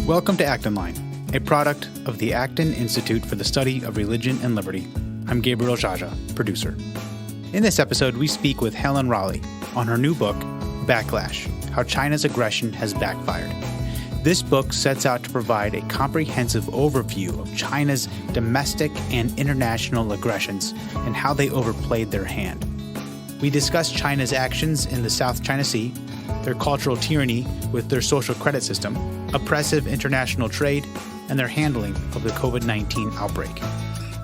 Welcome to Acton Line, a product of the Acton Institute for the Study of Religion and Liberty. I'm Gabriel Jaja, producer. In this episode, we speak with Helen Raleigh on her new book, Backlash: How China's Aggression Has Backfired. This book sets out to provide a comprehensive overview of China's domestic and international aggressions and how they overplayed their hand. We discuss China's actions in the South China Sea, their cultural tyranny with their social credit system, oppressive international trade, and their handling of the COVID-19 outbreak.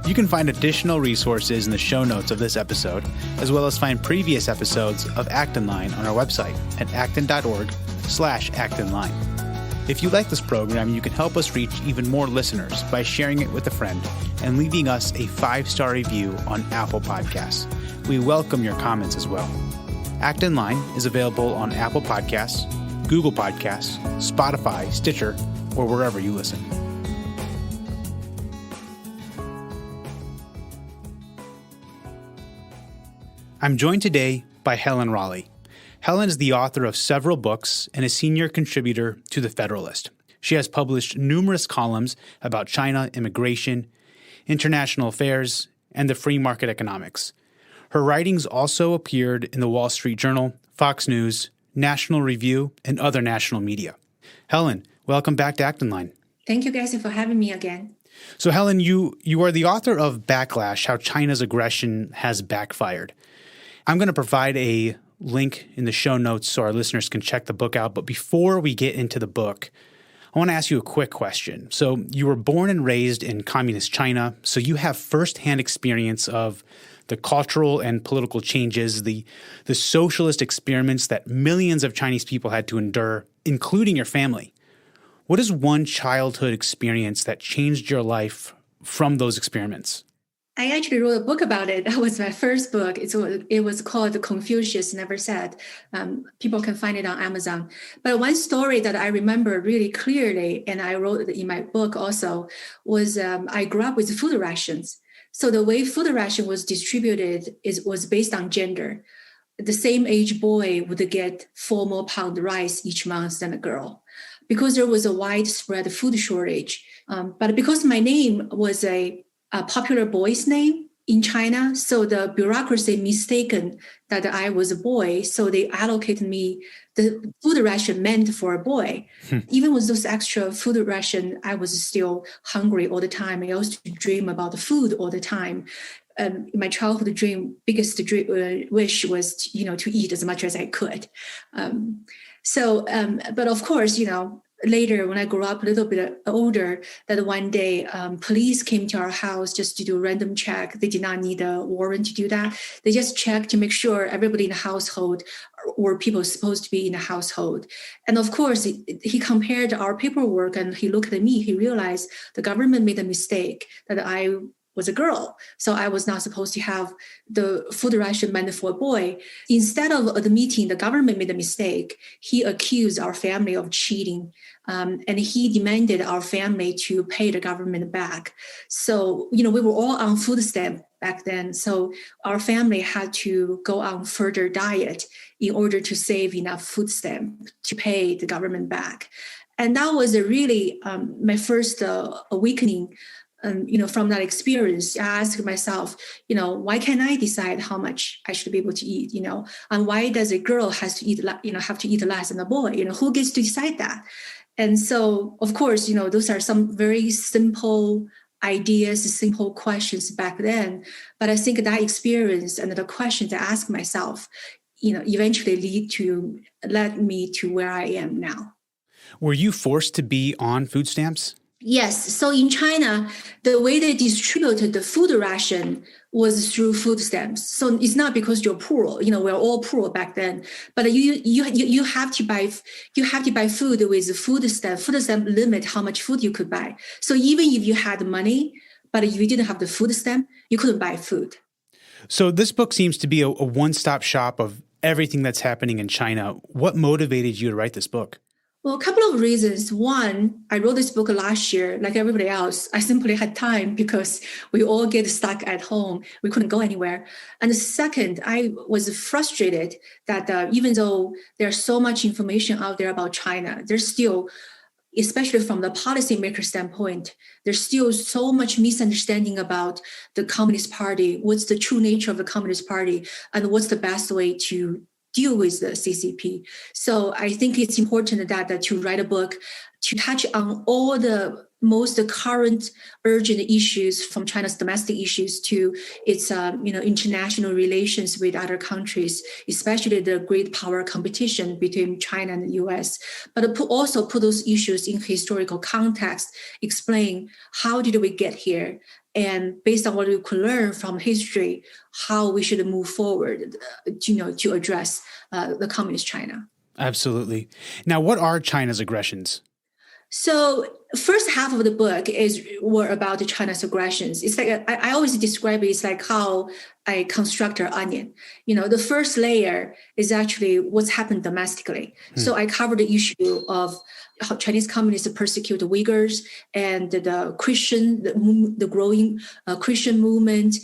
You can find additional resources in the show notes of this episode, as well as find previous episodes of Acton Line on our website at acton.org/actonline. If you like this program, you can help us reach even more listeners by sharing it with a friend and leaving us a 5-star review on Apple Podcasts. We welcome your comments as well. Acton Line is available on Apple Podcasts, Google Podcasts, Spotify, Stitcher, or wherever you listen. I'm joined today by Helen Raleigh. Helen is the author of several books and a senior contributor to The Federalist. She has published numerous columns about China, immigration, international affairs, and the free market economics. Her writings also appeared in the Wall Street Journal, Fox News, National Review, and other national media. Helen, welcome back to Acton Line. Thank you guys for having me again. So Helen, you are the author of Backlash: How China's Aggression Has Backfired. I'm going to provide a link in the show notes so our listeners can check the book out. But before we get into the book, I want to ask you a quick question. So you were born and raised in communist China, so you have firsthand experience of the cultural and political changes, the socialist experiments that millions of Chinese people had to endure, including your family. What is one childhood experience that changed your life from those experiments? I actually wrote a book about it. That was my first book. It was called Confucius Never Said. People can find it on Amazon. But one story that I remember really clearly, and I wrote it in my book also, was I grew up with food rations. So the way food ration was distributed was based on gender. The same age boy would get 4 more pound rice each month than a girl, because there was a widespread food shortage. But because my name was a popular boy's name in China, so the bureaucracy mistaken that I was a boy, so they allocated me the food ration meant for a boy. Even with those extra food ration, I was still hungry all the time. I used to dream about the food all the time. My childhood biggest wish was, to eat as much as I could. But of course, later, when I grew up a little bit older, that one day police came to our house just to do a random check. They did not need a warrant to do that. They just checked to make sure everybody in the household or people supposed to be in the household. And of course, he compared our paperwork and he looked at me. He realized the government made a mistake, that I was a girl. So I was not supposed to have the food ration meant for a boy. Instead of admitting the government made a mistake, he accused our family of cheating. And he demanded our family to pay the government back. So, we were all on food stamp back then. So our family had to go on further diet in order to save enough food stamp to pay the government back. And that was really my first awakening. From that experience, I asked myself, why can't I decide how much I should be able to eat, and why does a girl have to eat less than a boy? Who gets to decide that? And so, of course, those are some very simple ideas, simple questions back then. But I think that experience and the questions I asked myself, eventually led me to where I am now. Were you forced to be on food stamps? Yes. So in China, the way they distributed the food ration was through food stamps. So it's not because you're poor. We're all poor back then. But you have to buy food with food stamp. Food stamp limit how much food you could buy. So even if you had money, but if you didn't have the food stamp, you couldn't buy food. So this book seems to be a one-stop shop of everything that's happening in China. What motivated you to write this book? Well, a couple of reasons. One, I wrote this book last year, like everybody else. I simply had time because we all get stuck at home. We couldn't go anywhere. And the second, I was frustrated that even though there's so much information out there about China, there's still especially from the policymaker standpoint, there's still so much misunderstanding about the Communist Party, what's the true nature of the Communist Party, and what's the best way to deal with the CCP. So I think it's important that to write a book to touch on all the most current urgent issues, from China's domestic issues to its international relations with other countries, especially the great power competition between China and the US, but also put those issues in historical context, explain how did we get here, and based on what we could learn from history, how we should move forward, to address the communist China. Absolutely. Now, what are China's aggressions? So first half of the book were about China's aggressions. It's like I always describe it, it's like how I construct an onion. The first layer is actually what's happened domestically. So I covered the issue of how Chinese communists persecute the Uyghurs and the growing Christian movement,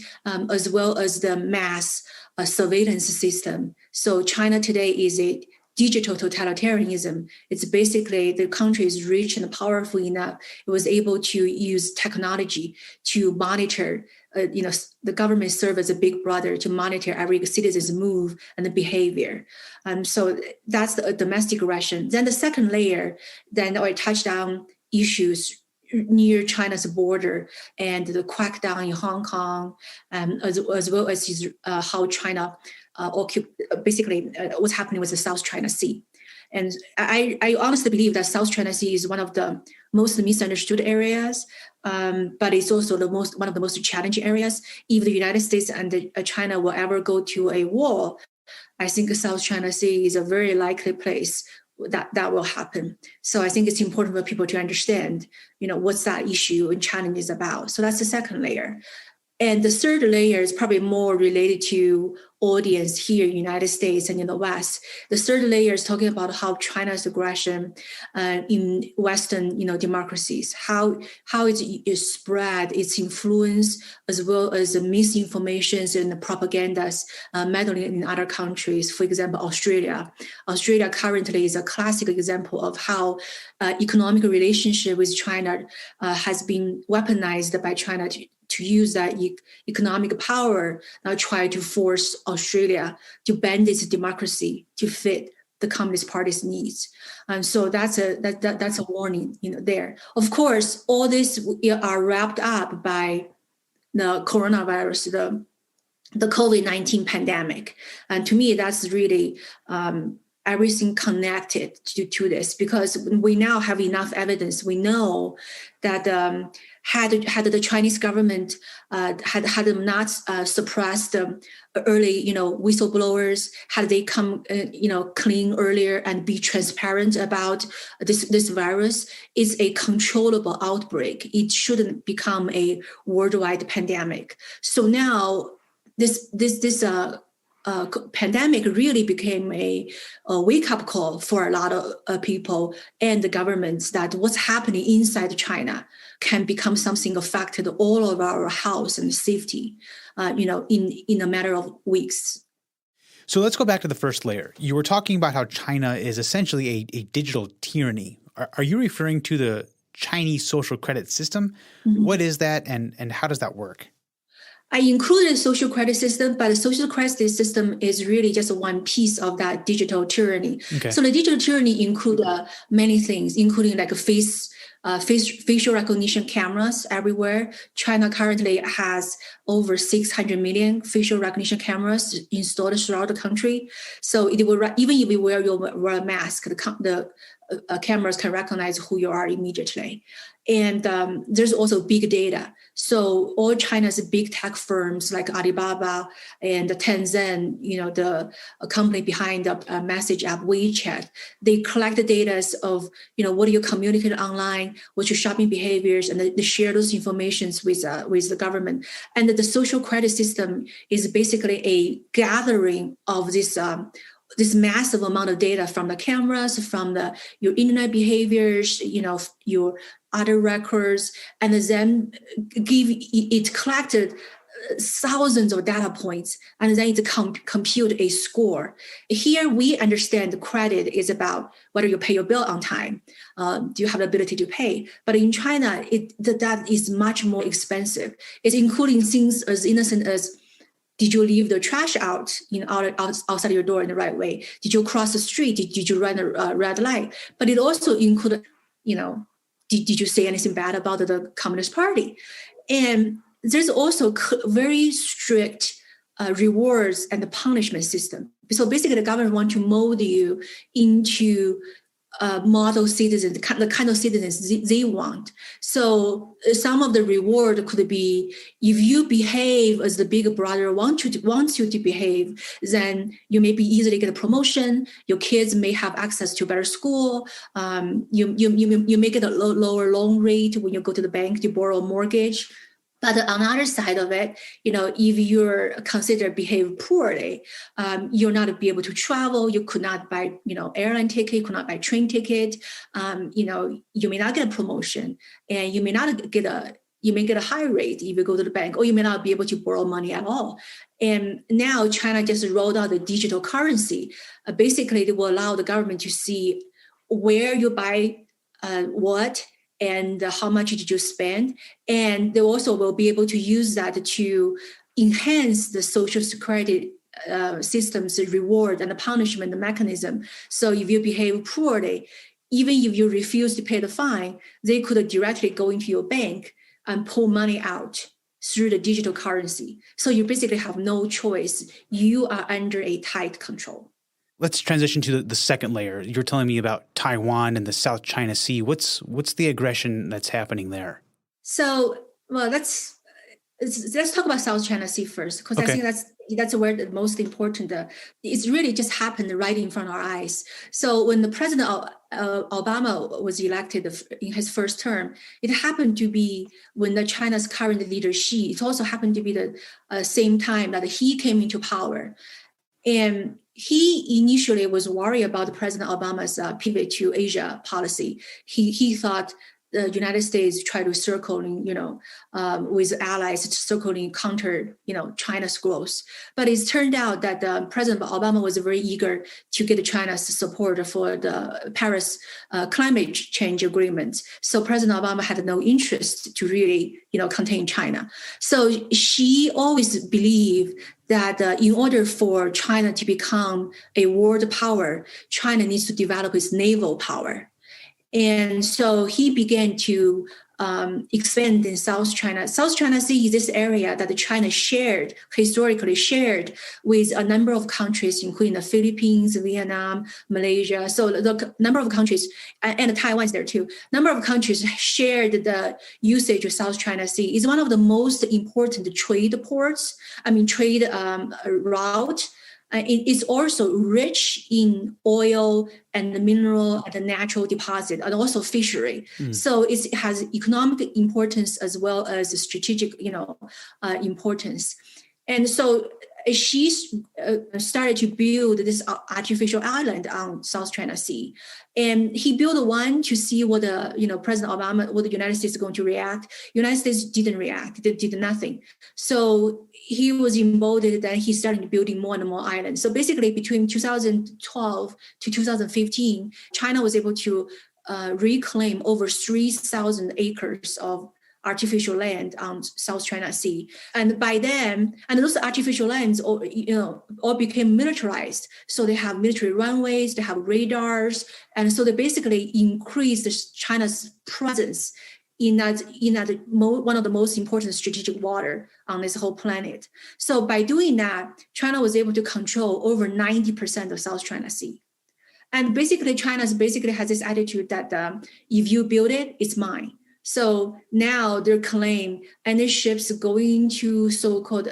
as well as the mass surveillance system. So China today is a digital totalitarianism. It's basically the country is rich and powerful enough. It was able to use technology to monitor, the government serves as a big brother to monitor every citizen's move and the behavior. So that's the domestic aggression. Then the second layer, then I touched on issues near China's border and the crackdown in Hong Kong, as well as how China basically what's happening with the South China Sea. And I honestly believe that South China Sea is one of the most misunderstood areas, but it's also one of the most challenging areas. If the United States and China will ever go to a war, I think the South China Sea is a very likely place that will happen. So I think it's important for people to understand, what's that issue and challenge is about. So that's the second layer. And the third layer is probably more related to audience here in the United States and in the West. The third layer is talking about how China's aggression in Western, democracies, how it spread its influence, as well as the misinformations and the propagandas meddling in other countries. For example, Australia. Australia currently is a classic example of how economic relationship with China has been weaponized by China to use that economic power, now try to force Australia to bend its democracy to fit the Communist Party's needs. And so that's a warning, there. Of course, all this are wrapped up by the coronavirus, the COVID-19 pandemic. And to me, that's really everything connected to this, because we now have enough evidence. We know that had the Chinese government had not suppressed early, whistleblowers, had they come, clean earlier and be transparent about this virus, is a controllable outbreak. It shouldn't become a worldwide pandemic. So now this pandemic really became a wake-up call for a lot of people and the governments that what's happening inside China can become something affected all of our health and safety, in a matter of weeks. So let's go back to the first layer. You were talking about how China is essentially a digital tyranny. Are you referring to the Chinese social credit system? Mm-hmm. What is that, and how does that work? I included social credit system, but the social credit system is really just one piece of that digital tyranny. Okay. So the digital tyranny include many things, including like facial recognition cameras everywhere. China currently has over 600 million facial recognition cameras installed throughout the country. So even if you wear a mask, the cameras can recognize who you are immediately. And there's also big data. So all China's big tech firms like Alibaba and Tencent, the company behind the message app WeChat, they collect the data of, what you communicate online, what's your shopping behaviors, and they share those informations with the government. And the social credit system is basically a gathering of this massive amount of data from the cameras, from your internet behaviors, your other records, and then collected thousands of data points, and then it compute a score. Here we understand the credit is about whether you pay your bill on time. Do you have the ability to pay? But in China, the data is much more expensive. It's including things as innocent as, did you leave the trash out, outside your door in the right way? Did you cross the street? Did you run a red light? But it also included, did you say anything bad about the Communist Party? And there's also very strict rewards and the punishment system. So basically, the government wants to mold you into model citizens, the kind of citizens they want. So some of the reward could be, if you behave as the big brother wants you to behave, then you may be easily get a promotion. Your kids may have access to better school. You may get a lower loan rate when you go to the bank to borrow a mortgage. But on the other side of it, if you're considered behave poorly, you're not be able to travel. You could not buy, airline ticket. You could not buy train ticket. You may not get a promotion, and you may get a high rate if you go to the bank, or you may not be able to borrow money at all. And now China just rolled out the digital currency. Basically, it will allow the government to see where you buy what, and how much did you spend? And they also will be able to use that to enhance the social security system's reward and the punishment mechanism. So if you behave poorly, even if you refuse to pay the fine, they could directly go into your bank and pull money out through the digital currency. So you basically have no choice. You are under a tight control. Let's transition to the second layer. You're telling me about Taiwan and the South China Sea. What's the aggression that's happening there? So, let's talk about South China Sea first, because okay. I think that's where the most important. It's really just happened right in front of our eyes. So when the President Obama was elected in his first term, it happened to be when the China's current leader Xi. It also happened to be the same time that he came into power, and he initially was worried about President Obama's pivot to Asia policy. He thought the United States tried to circling, with allies, circling counter, China's growth. But it turned out that President Obama was very eager to get China's support for the Paris climate change agreement. So President Obama had no interest to really, contain China. So she always believed that in order for China to become a world power, China needs to develop its naval power. And so he began to expand in South China. South China Sea is this area that China historically shared with a number of countries, including the Philippines, Vietnam, Malaysia. So the number of countries, and Taiwan is there too, number of countries shared the usage of South China Sea. It's one of the most important trade route. It is also rich in oil and the mineral and the natural deposit, and also fishery. So it has economic importance as well as strategic, importance. And so she started to build this artificial island on South China Sea. And he built one to see what President Obama, what the United States is going to react. United States didn't react, they did nothing. So he was emboldened that he started building more and more islands. So basically between 2012 to 2015, China was able to reclaim over 3,000 acres of artificial land on South China Sea. And by then, and those artificial lands all became militarized. So they have military runways, they have radars. And so they basically increased China's presence in that one of the most important strategic water on this whole planet. So by doing that, China was able to control over 90% of South China Sea. And basically, China has this attitude that if you build it, it's mine. So now their claim, any ships going to so-called,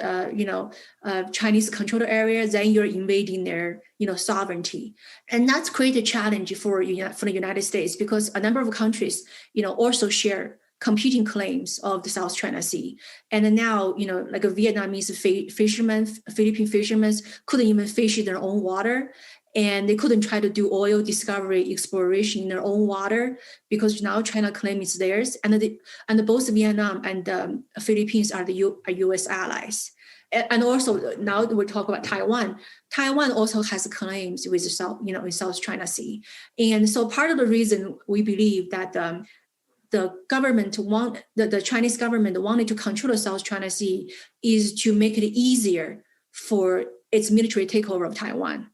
Chinese controlled areas, then you're invading their, sovereignty. And that's created a challenge for the United States, because a number of countries, also share competing claims of the South China Sea. And then now, like a Vietnamese fishermen, Philippine fishermen couldn't even fish in their own water. And they couldn't try to do oil discovery exploration in their own water because now China claims it's theirs. And both Vietnam and Philippines are are U.S. allies. And also now we talk about Taiwan. Taiwan also has claims with in South China Sea. And so part of the reason we believe that the Chinese government wanted to control the South China Sea is to make it easier for its military takeover of Taiwan.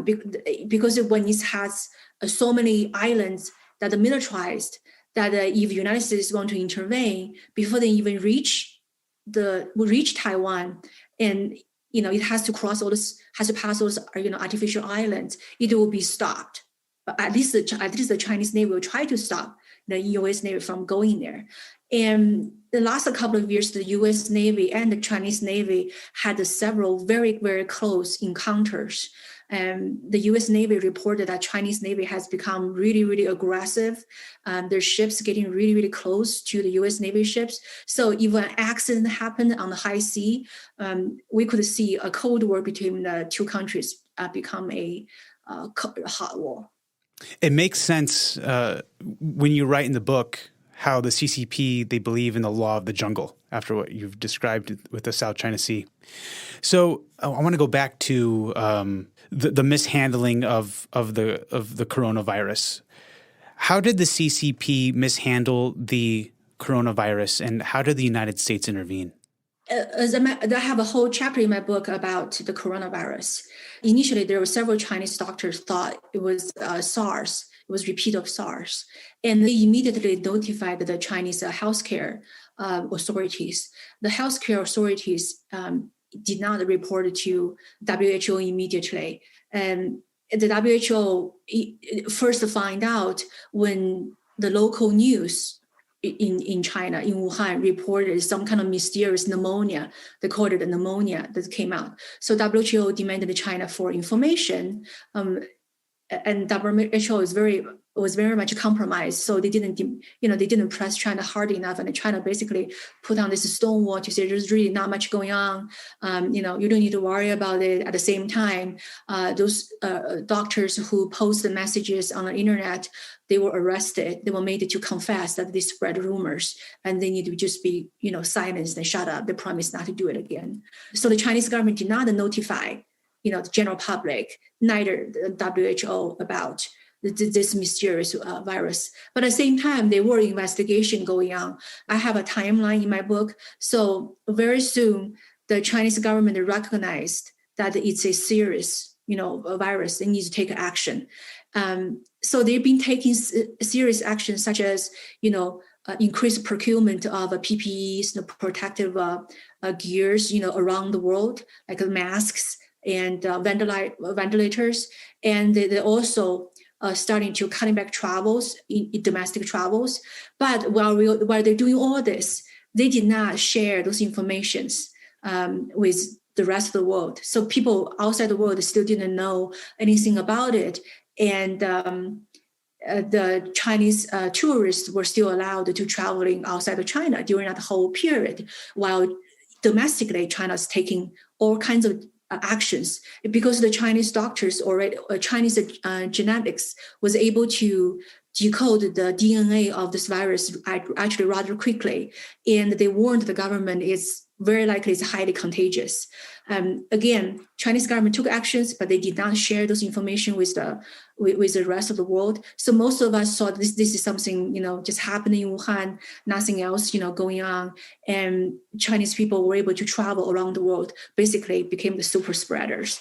Because when it has so many islands that are militarized, that if the United States want to intervene before they even reach Taiwan, and it has to pass those artificial islands, it will be stopped. But at least the Chinese Navy will try to stop the U.S. Navy from going there. And the last couple of years, the U.S. Navy and the Chinese Navy had several very, very close encounters. The U.S. Navy reported that Chinese Navy has become really, really aggressive. Their ships getting really, really close to the U.S. Navy ships. So if an accident happened on the high sea, we could see a Cold War between the two countries become a hot war. It makes sense when you write in the book how the CCP, they believe in the law of the jungle after what you've described with the South China Sea. So I want to go back to the mishandling of the coronavirus. How did the CCP mishandle the coronavirus, and how did the United States intervene? I have a whole chapter in my book about the coronavirus. Initially, there were several Chinese doctors thought it was SARS. It was a repeat of SARS. And they immediately notified the Chinese healthcare authorities. The healthcare authorities did not report to WHO immediately. And the WHO first found out when the local news in China, in Wuhan, reported some kind of mysterious pneumonia. They called it a pneumonia that came out. So WHO demanded China for information, and WHO was very much compromised. So they didn't press China hard enough, and China basically put on this stone wall to say there's really not much going on. You don't need to worry about it. At the same time, those doctors who post the messages on the internet, they were arrested. They were made to confess that they spread rumors, and they need to just be silenced and shut up. They promised not to do it again. So the Chinese government did not notify the general public, neither the WHO, about this mysterious virus. But at the same time, there were investigations going on. I have a timeline in my book. So very soon, the Chinese government recognized that it's a serious, virus. They need to take action. So they've been taking serious action, such as, increased procurement of PPEs, protective gears, around the world, like masks and ventilators. And they also starting to cutting back travels, in domestic travels. But while they're doing all this, they did not share those informations with the rest of the world. So people outside the world still didn't know anything about it. And the Chinese tourists were still allowed to traveling outside of China during that whole period, while domestically China's taking all kinds of actions, because the Chinese doctors already, Chinese genetics was able to decode the DNA of this virus actually rather quickly. And they warned the government it's very likely it's highly contagious. Again, Chinese government took actions, but they did not share those information with the rest of the world. So most of us thought this is something, just happening in Wuhan, nothing else, going on. And Chinese people were able to travel around the world, basically became the super spreaders,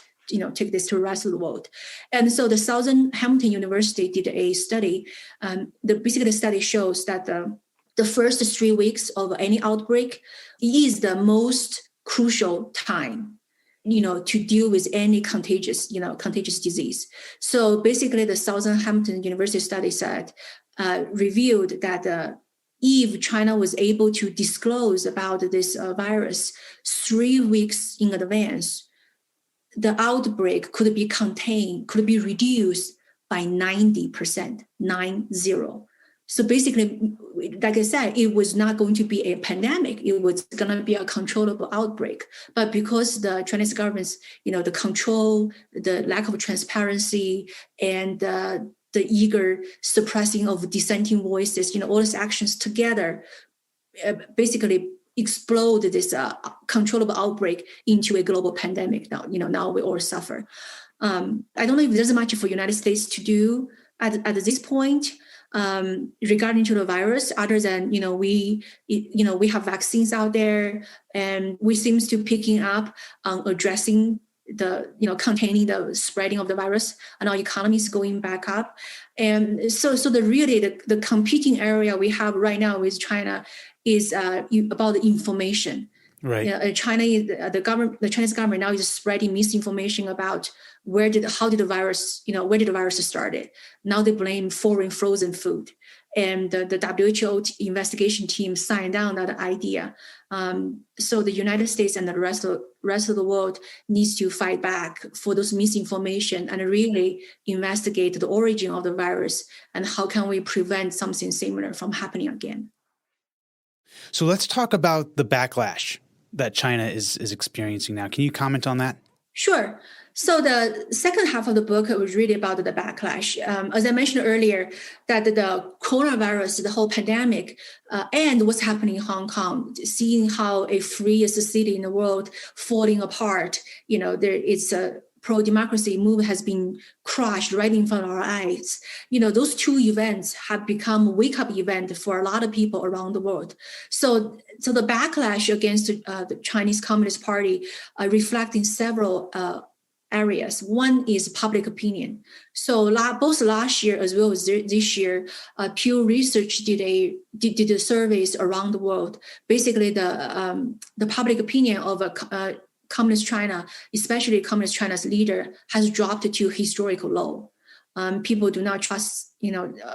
take this to the rest of the world. And so the Southern Hamilton University did a study. Basically the study shows that the first 3 weeks of any outbreak is the most crucial time, to deal with any contagious disease. So basically the Southern Hamilton University study revealed that if China was able to disclose about this virus 3 weeks in advance, the outbreak could be reduced by 90%, 90. So basically, like I said, it was not going to be a pandemic. It was going to be a controllable outbreak. But because the Chinese government's, the control, the lack of transparency, and the eager suppressing of dissenting voices, all these actions together basically explode this controllable outbreak into a global pandemic. Now we all suffer. I don't know if there's much for United States to do at this point regarding to the virus, other than we have vaccines out there, and we seems to picking up on addressing the containing the spreading of the virus, and our economy is going back up. And so the competing area we have right now with China is about the information. Right. China is the Chinese government now is spreading misinformation about where did the virus started. Now they blame foreign frozen food, and the WHO investigation team signed down that idea. So the United States and the rest of the world needs to fight back for those misinformation and really investigate the origin of the virus and how can we prevent something similar from happening again. So let's talk about the backlash that China is experiencing now. Can you comment on that? Sure. So the second half of the book was really about the backlash. As I mentioned earlier, that the coronavirus, the whole pandemic, and what's happening in Hong Kong, seeing how a freest city in the world falling apart, it's a pro-democracy movement has been crushed right in front of our eyes. Those two events have become a wake-up event for a lot of people around the world. So the backlash against the Chinese Communist Party reflecting several areas. One is public opinion. So both last year as well as this year, Pew Research did surveys around the world. Basically, the public opinion of Communist China, especially Communist China's leader, has dropped to historical low. People do not trust,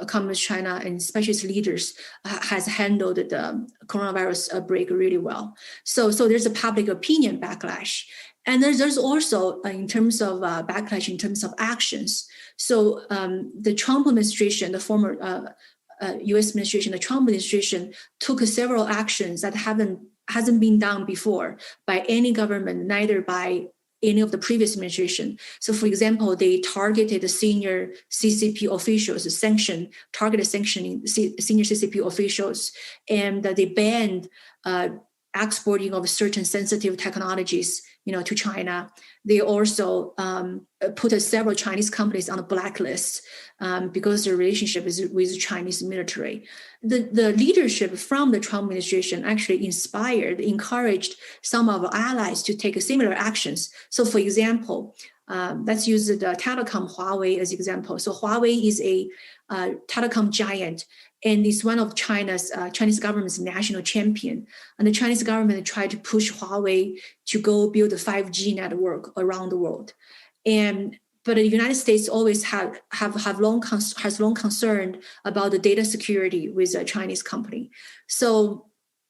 Communist China, and especially its leaders has handled the coronavirus outbreak really well. So there's a public opinion backlash. And there's also, in terms of backlash, in terms of actions. So the Trump administration, the former U.S. administration, the Trump administration took several actions that hasn't been done before by any government, neither by any of the previous administration. So, for example, they targeted the senior CCP officials, targeted sanctioning senior CCP officials, and they banned exporting of certain sensitive technologies, to China. They also put several Chinese companies on a blacklist because their relationship is with the Chinese military. The leadership from the Trump administration actually encouraged some of our allies to take similar actions. So, for example, let's use the telecom Huawei as example. So Huawei is a telecom giant, and it's one of Chinese government's national champion. And the Chinese government tried to push Huawei to go build a 5G network around the world. But the United States always has long concern about the data security with a Chinese company. So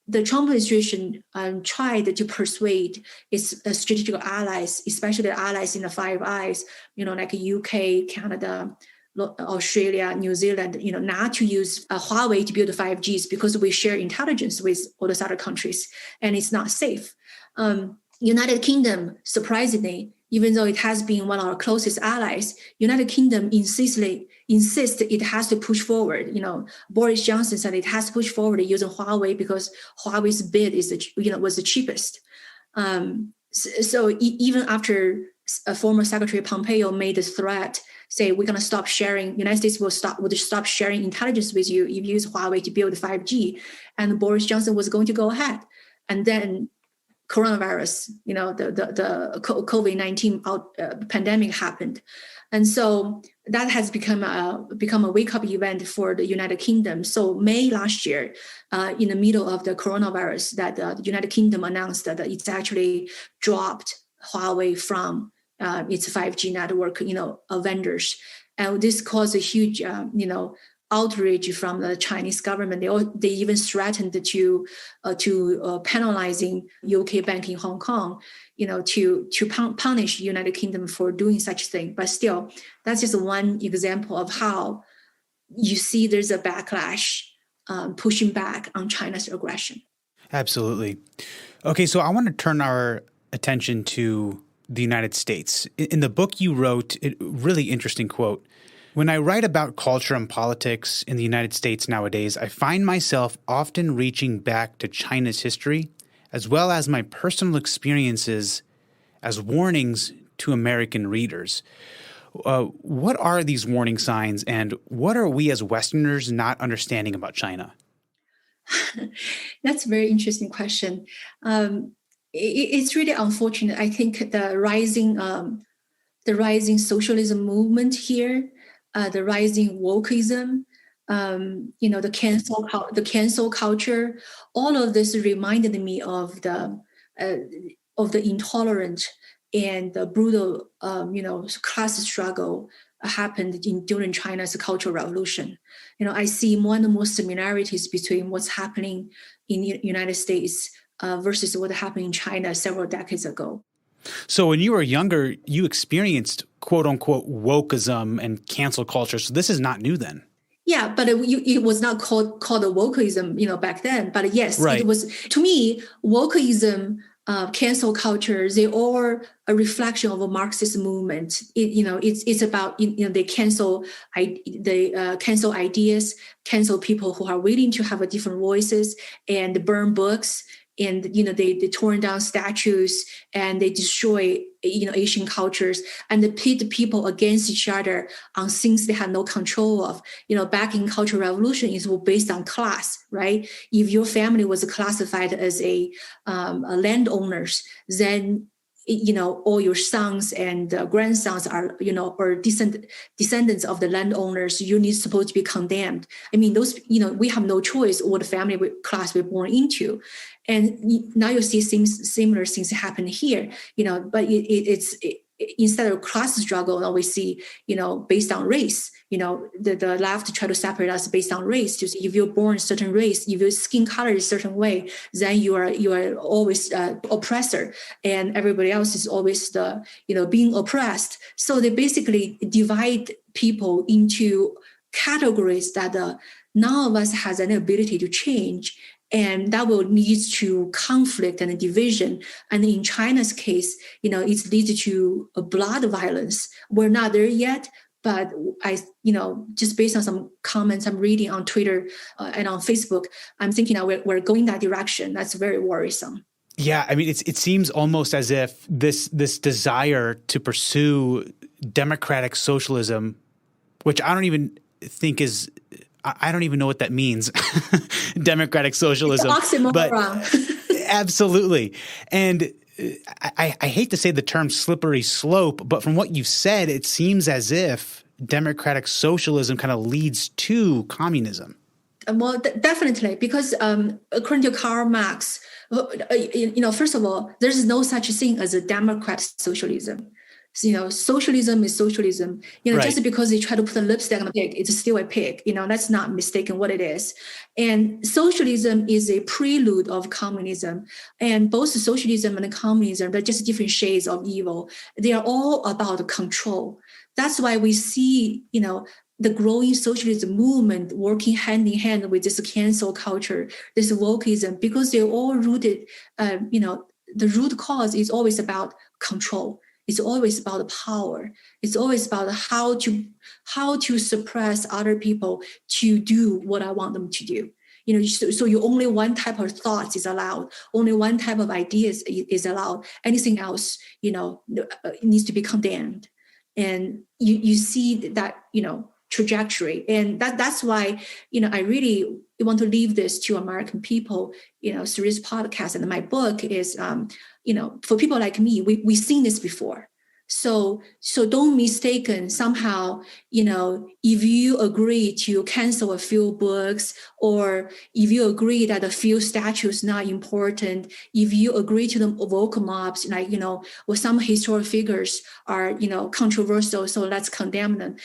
the Trump administration tried to persuade its strategic allies, especially the allies in the Five Eyes, like UK, Canada, Australia, New Zealand, not to use Huawei to build 5Gs because we share intelligence with all those other countries and it's not safe. United Kingdom, surprisingly, even though it has been one of our closest allies, United Kingdom insists it has to push forward. Boris Johnson said it has to push forward using Huawei because Huawei's bid was the cheapest. So even after former Secretary Pompeo made the threat, say we're going to stop sharing, United States would stop sharing intelligence with you if you use Huawei to build 5G, and Boris Johnson was going to go ahead. And then coronavirus, the COVID-19 pandemic happened. And so that has become a wake-up event for the United Kingdom. So May last year, in the middle of the coronavirus, that the United Kingdom announced that it's actually dropped Huawei from its 5G network, vendors. And this caused a huge, outrage from the Chinese government. They even threatened to penalizing UK Bank in Hong Kong, to punish United Kingdom for doing such thing. But still, that's just one example of how you see there's a backlash pushing back on China's aggression. Absolutely. Okay, so I want to turn our attention to the United States. In the book you wrote, a really interesting quote. When I write about culture and politics in the United States nowadays, I find myself often reaching back to China's history, as well as my personal experiences as warnings to American readers. What are these warning signs, and what are we as Westerners not understanding about China? That's a very interesting question. It's really unfortunate. I think the rising socialism movement here, the rising wokeism, the cancel culture, all of this reminded me of the intolerant and the brutal, class struggle happened during China's Cultural Revolution. I see more and more similarities between what's happening in the United States versus what happened in China several decades ago. So when you were younger, you experienced quote unquote wokeism and cancel culture. So this is not new then. Yeah, but it was not called a wokeism, back then. But yes, right. It was, to me, wokeism, cancel culture, they are a reflection of a Marxist movement. It's about they cancel ideas, cancel people who are willing to have a different voices, and burn books, and they torn down statues, and they destroy Asian cultures, and they pit people against each other on things they had no control of. Back in Cultural Revolution, it was based on class, right? If your family was classified as a landowners, then all your sons and grandsons are, or descendants of the landowners, you're supposed to be condemned. I mean, those, we have no choice what family class we're born into. And now you see similar things happen here, but it's instead of class struggle, now we see, based on race, the left try to separate us based on race. Just if you're born a certain race, if your skin color is a certain way, then you are always oppressor, and everybody else is always being oppressed. So they basically divide people into categories that none of us has any ability to change. And that will lead to conflict and division. And in China's case, it's leads to a blood violence. We're not there yet, but just based on some comments I'm reading on Twitter and on Facebook, I'm thinking that we're going that direction. That's very worrisome. Yeah, I mean, it seems almost as if this desire to pursue democratic socialism, which I don't even think is. I don't even know what that means, democratic socialism. It's an oxymoron. But absolutely. And I hate to say the term slippery slope, but from what you've said, it seems as if democratic socialism kind of leads to communism. Well, definitely, because according to Karl Marx, first of all, there's no such thing as a democratic socialism. Socialism is socialism. Right. Just because they try to put a lipstick on a pig, it's still a pig. That's not mistaken what it is. And socialism is a prelude of communism. And both socialism and communism, they're just different shades of evil. They are all about control. That's why we see, the growing socialist movement working hand in hand with this cancel culture, this wokeism, because they're all rooted, the root cause is always about control. It's always about power. It's always about how to suppress other people to do what I want them to do. So you only one type of thoughts is allowed. Only one type of ideas is allowed. Anything else, needs to be condemned. And you see that, trajectory. And that's why, I really want to leave this to American people, through this podcast. And my book is, for people like me, we've seen this before. So don't mistaken somehow, if you agree to cancel a few books, or if you agree that a few statues not important, if you agree to the vocal mobs, or some historical figures are, controversial, so let's condemn them.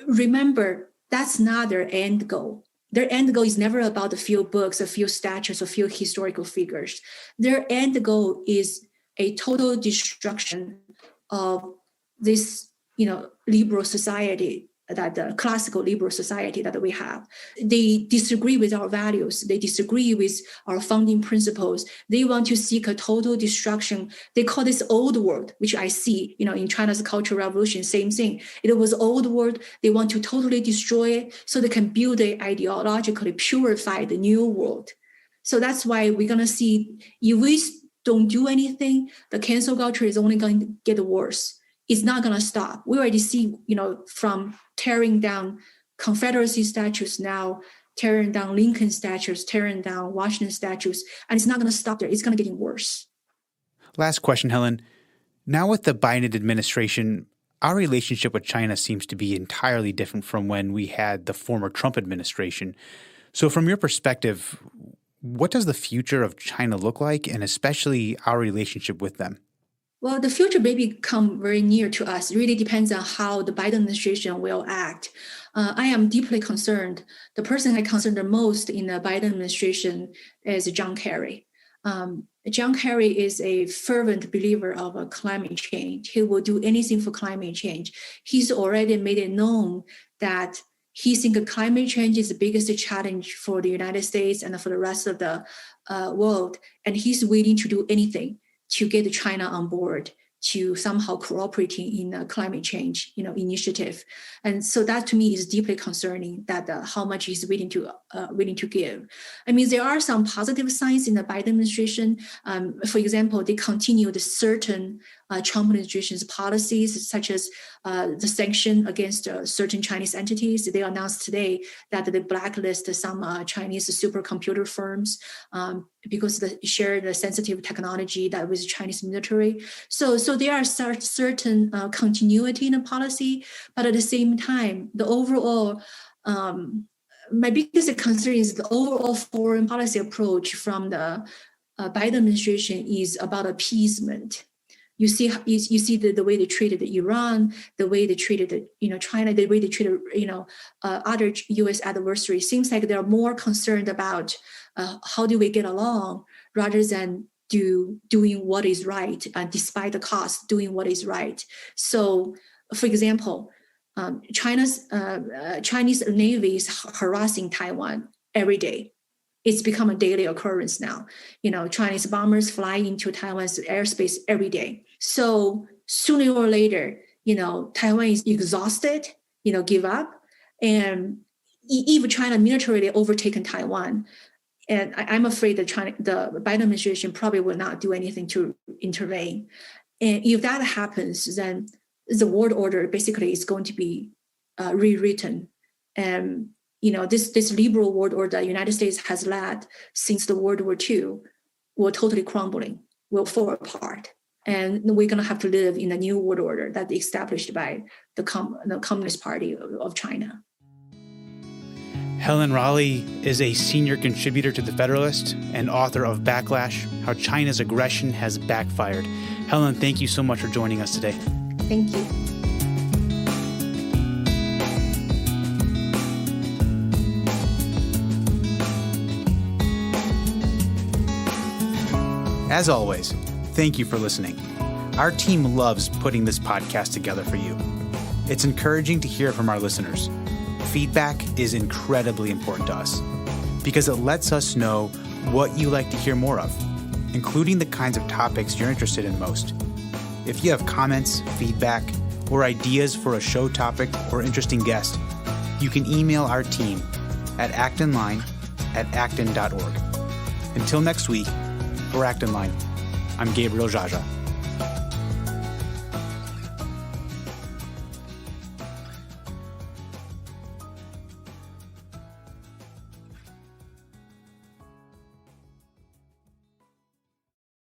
Remember, that's not their end goal. Their end goal is never about a few books, a few statues, a few historical figures. Their end goal is a total destruction of this, liberal society that classical liberal society that we have. They disagree with our values. They disagree with our founding principles. They want to seek a total destruction. They call this old world, which I see, in China's Cultural Revolution, same thing. It was old world. They want to totally destroy it so they can build a ideologically purified new world. So that's why we're going to see, if we don't do anything, the cancel culture is only going to get worse. It's not going to stop. We already see, from tearing down Confederacy statues now, tearing down Lincoln statues, tearing down Washington statues, and it's not going to stop there. It's going to get worse. Last question, Helen. Now with the Biden administration, our relationship with China seems to be entirely different from when we had the former Trump administration. So from your perspective, what does the future of China look like, and especially our relationship with them? Well, the future may become very near to us. It really depends on how the Biden administration will act. I am deeply concerned. The person I concern the most in the Biden administration is John Kerry. John Kerry is a fervent believer of climate change. He will do anything for climate change. He's already made it known that he thinks climate change is the biggest challenge for the United States and for the rest of the world. And he's willing to do anything to get China on board, to somehow cooperating in a climate change, initiative. And so that to me is deeply concerning, that how much he's willing to give. I mean, there are some positive signs in the Biden administration. For example, they continued certain Trump administration's policies, such as the sanction against certain Chinese entities. They announced today that they blacklist some Chinese supercomputer firms because they share the sensitive technology that with the Chinese military. So there are certain continuity in the policy, but at the same time, the overall my biggest concern is the overall foreign policy approach from the Biden administration is about appeasement. You see the way they treated Iran, the way they treated China, the way they treated other U.S. adversaries. Seems like they're more concerned about how do we get along rather than doing what is right, despite the cost, doing what is right. So, for example, Chinese Navy is harassing Taiwan every day. It's become a daily occurrence now. Chinese bombers fly into Taiwan's airspace every day. So sooner or later, Taiwan is exhausted, give up. And if China militarily overtaken Taiwan, and I'm afraid that the Biden administration probably will not do anything to intervene. And if that happens, then the world order basically is going to be rewritten. And this liberal world order the United States has led since the World War II will totally crumbling, will fall apart. And we're going to have to live in a new world order that's established by the Communist Party of China. Helen Raleigh is a senior contributor to The Federalist and author of Backlash, How China's Aggression Has Backfired. Helen, thank you so much for joining us today. Thank you. As always, thank you for listening. Our team loves putting this podcast together for you. It's encouraging to hear from our listeners. Feedback is incredibly important to us because it lets us know what you like to hear more of, including the kinds of topics you're interested in most. If you have comments, feedback, or ideas for a show topic or interesting guest, you can email our team at actonline@acton.org. Until next week, for Acton Line, I'm Gabriel Jaja.